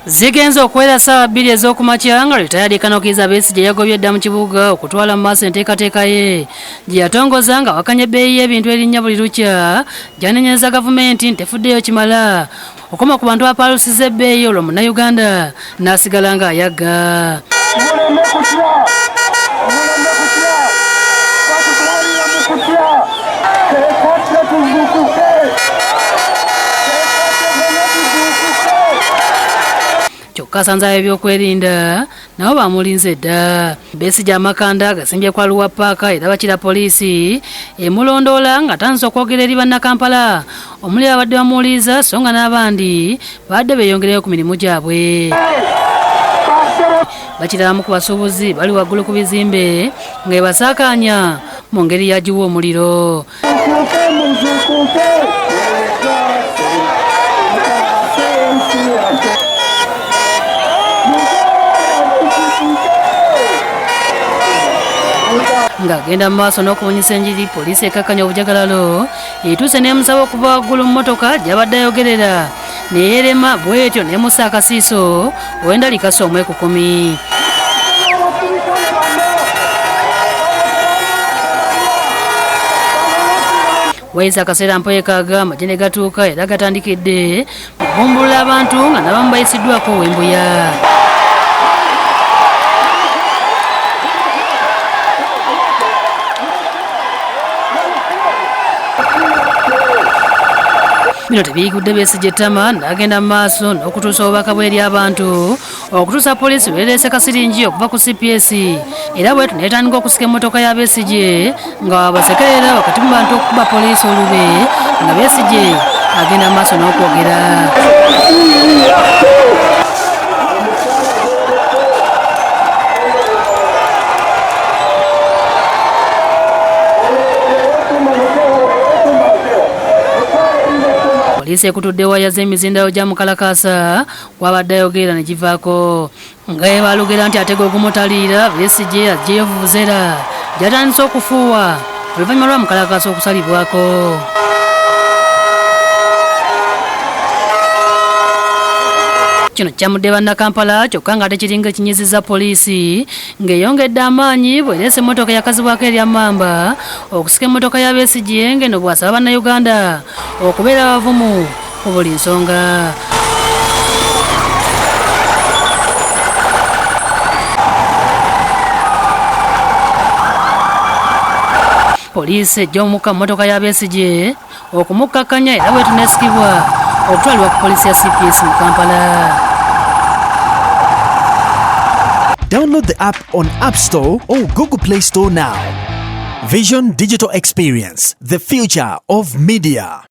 Zigenzo okwera ssaawa 2 ez'okumakya nga Retired Colonel Kizza Besigye yagobye dda mu kibuga okutwala mu maaso enteekateeka ye gye yatongoza nga wakanya ebbeeyi y'ebintu erinnya buli lukya gy'anenyeza gavumenti tefuddeyo kimala okoma ku bantu abapaalusiza ebbeeyi olwo munnayuganda n'asigala ng'ayagga. Kyokka asanze ebyokwerinda nabo bamulinze dda. Besigye amakanda gasimbye kwa Luwa Paaka era bakira poliisi emulondoola nga atandise okwogera eri bannakampala omuli abadde bamuwuliriza so nga n'abandi badde beeyongereyo ku mirimu gyabwe. Bakira abamu ku basuubuzi bali waggulu ku bizimbe nga ebasaakaanya mu ngeri yagiwa omuliro. Ng'agenda mu maaso n'okubunyisa enjiri, poliisi ekkakkanya obujagalalo etuuse n'emusaba okuva waggulu mu mmotoka gy'abadde ayogerera neyeerema bw'etyo n'emussa akasiiso ow'enda likasa 1 ku 10. Wayise akaseera mpoyekaaga amagye ne gatuuka era gatandikidde okubumbulula abantu nga n'abamu bayisiddwako ow'embuya. Bino tebiyigudde Besigye ettama n'agenda mu maaso n'okutuusa obubaka bwe eri abantu okutuusa poliisi lwereese kasiringi okuva ku CPS era bwetu neetandika okusika emmotoka ya Besigye nga basekerera wakati mu bantu okukuba poliisi olube nga Besigye agenda mu maaso n'okwogera. Poliisi ekutudde waya z'emizindalo gya mukalakasa kwabadde ayogera ne kivaako nga yebalugera nti atega ogumutaliira Besigye aggyeyo vuvuzera gy'atandise okufuuwa oluvannyuma lwa mukalakasa okusalibwako. Kino kyamudde bannakampala kyokka nga tekiringa ekinyizizza poliisi ng'eyongedde amaanyi bw'ereese emmotoka yakazibwako erya Mamba okusika emmotoka ya Besigye ng'eno bw'asaba bannayuganda okubeera abavumu ku buli nsonga. Poliisi ejja omukka mu mmotoka ya Besigye okumukkakkanya era bwetu n'esikibwa okutwalibwa ku poliisi ya CPS mu Kampala. Download the app on App Store or Google Play Store now. Vision Digital Experience, the future of media.